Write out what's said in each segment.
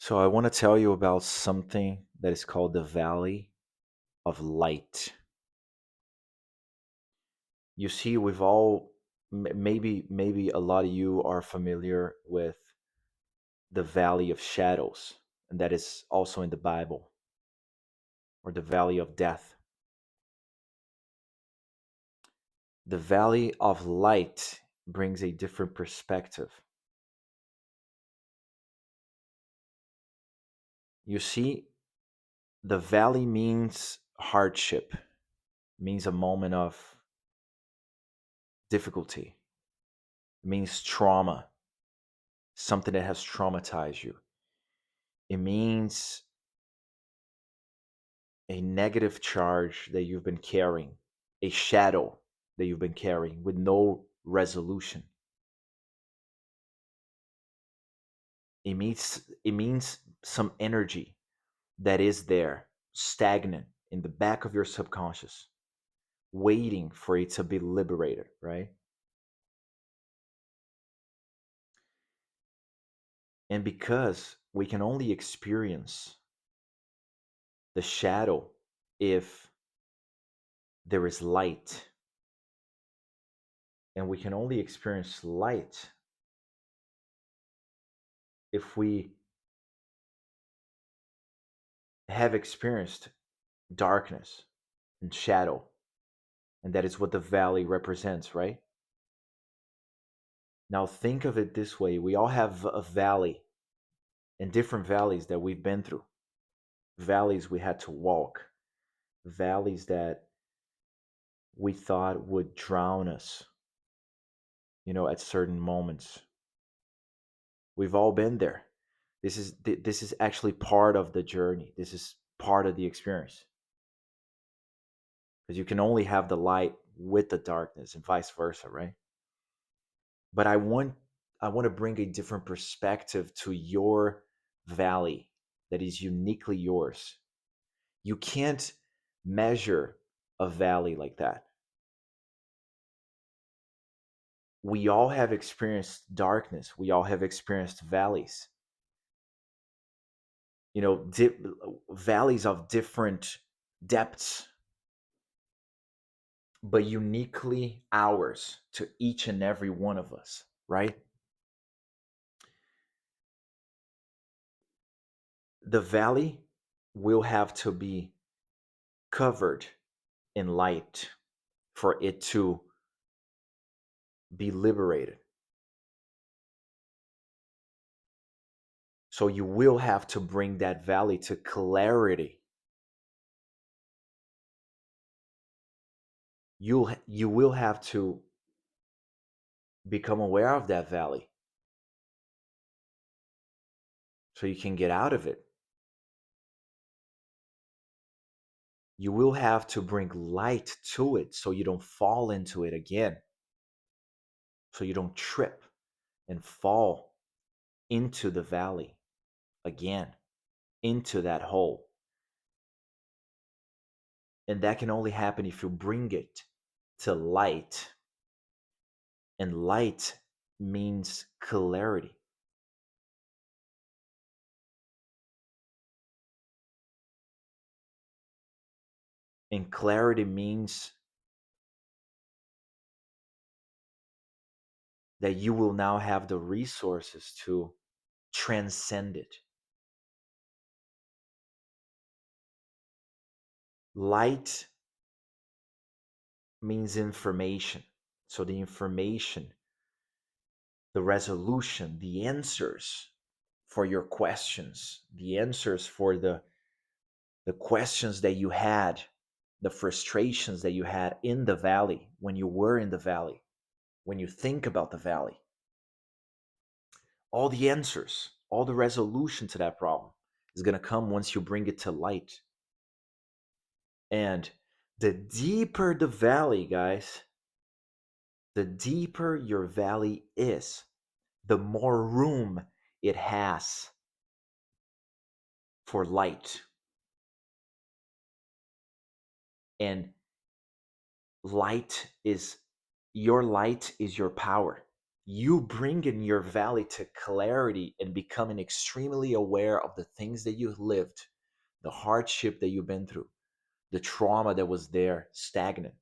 So I want to tell you about something that is called the Valley of Light. You see, we've all maybe a lot of you are familiar with the Valley of Shadows, and that is also in the Bible, or the Valley of Death. The Valley of Light brings a different perspective. You see, the valley means hardship, means a moment of difficulty, means trauma, something that has traumatized you. It means a negative charge that you've been carrying, a shadow that you've been carrying with no resolution. It means some energy that is there, stagnant in the back of your subconscious, waiting for it to be liberated, right? And because we can only experience the shadow if there is light, and we can only experience light if we have experienced darkness and shadow. And that is what the valley represents, right? Now think of it this way: we all have a valley, and different valleys that we've been through, valleys we had to walk, valleys that we thought would drown us, at certain moments. We've all been there. This is actually part of the journey. This is part of the experience, because you can only have the light with the darkness and vice versa, right? But I want to bring a different perspective to your valley that is uniquely yours. You can't measure a valley like that. We all have experienced darkness. We all have experienced valleys. Valleys of different depths, but uniquely ours to each and every one of us, right? The valley will have to be covered in light for it to be liberated. So you will have to bring that valley to clarity. You will have to become aware of that valley so you can get out of it. You will have to bring light to it so you don't fall into it again. So you don't trip and fall into the valley again, into that hole. And that can only happen if you bring it to light. And light means clarity. And clarity means that you will now have the resources to transcend it. Light means information. So the information, the resolution, the answers for your questions, the answers for the questions that you had, the frustrations that you had in the valley, when you were in the valley, when you think about the valley, all the answers, all the resolution to that problem is going to come once you bring it to light. And the deeper the valley, guys, the deeper your valley is, the more room it has for light. And light is your power. You bringing your valley to clarity and becoming extremely aware of the things that you lived, the hardship that you've been through, the trauma that was there, stagnant.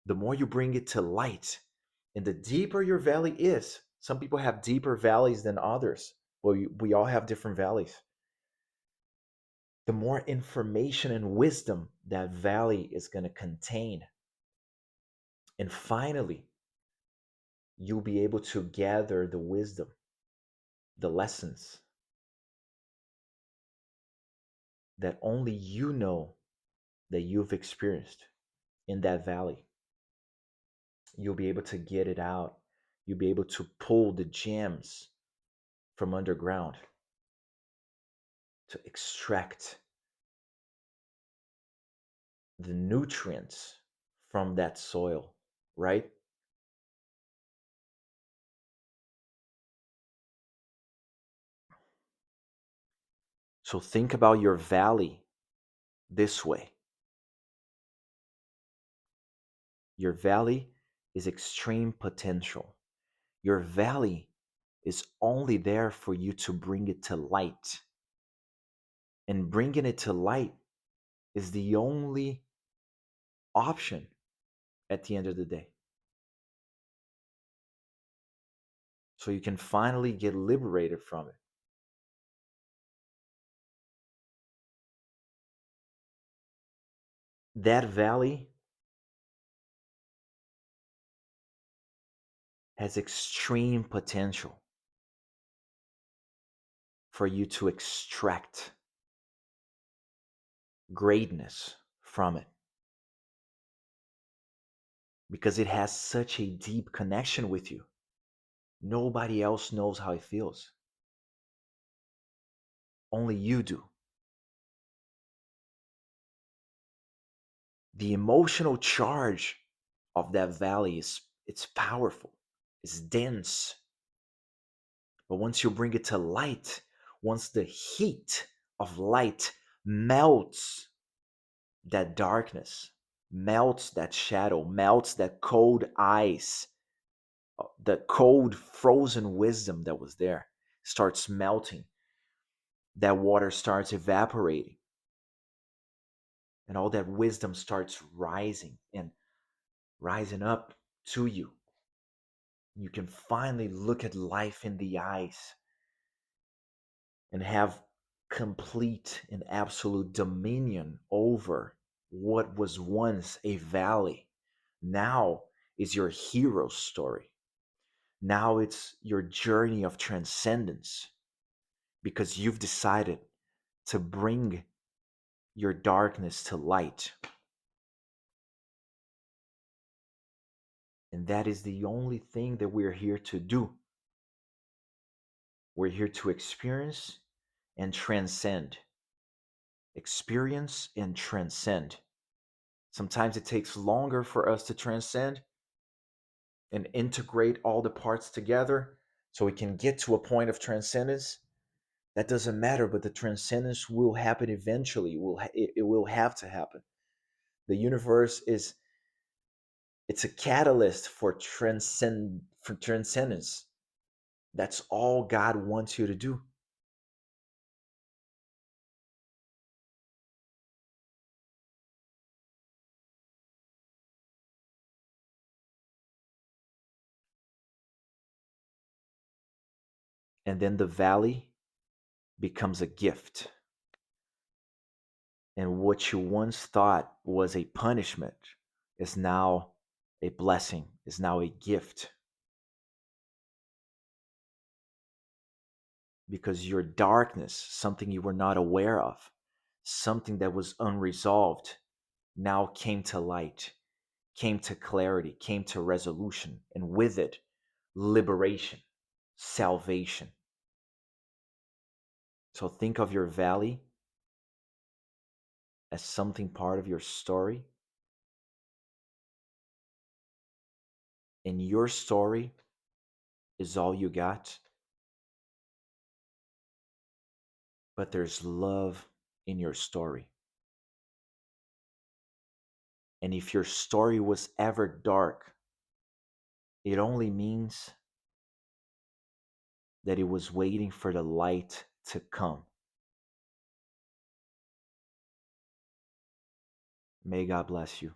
The more you bring it to light, and the deeper your valley is, some people have deeper valleys than others. Well, we all have different valleys. The more information and wisdom that valley is going to contain. And finally, you'll be able to gather the wisdom, the lessons that only you know that you've experienced in that valley. You'll be able to get it out. You'll be able to pull the gems from underground, to extract the nutrients from that soil, right? So think about your valley this way. Your valley is extreme potential. Your valley is only there for you to bring it to light. And bringing it to light is the only option at the end of the day. So you can finally get liberated from it. That valley has extreme potential for you to extract greatness from it because it has such a deep connection with you. Nobody else knows how it feels. Only you do. The emotional charge of that valley is it's powerful. It's dense. But once you bring it to light, once the heat of light melts that darkness, melts that shadow, melts that cold ice, the cold frozen wisdom that was there starts melting, that water starts evaporating, and all that wisdom starts rising and rising up to you. You can finally look at life in the eyes and have complete and absolute dominion over what was once a valley. Now is your hero story. Now it's your journey of transcendence because you've decided to bring your darkness to light. And that is the only thing that we're here to do. We're here to experience and transcend. Experience and transcend. Sometimes it takes longer for us to transcend and integrate all the parts together so we can get to a point of transcendence. That doesn't matter, but the transcendence will happen eventually. It will have to happen. The universe is it's a catalyst for transcendence. That's all God wants you to do. And then the valley becomes a gift. And what you once thought was a punishment is now a blessing, is now a gift. Because your darkness, something you were not aware of, something that was unresolved, now came to light, came to clarity, came to resolution, and with it, liberation, salvation. So think of your valley as something part of your story, and your story is all you got, but there's love in your story. And if your story was ever dark, it only means that it was waiting for the light to come. May God bless you.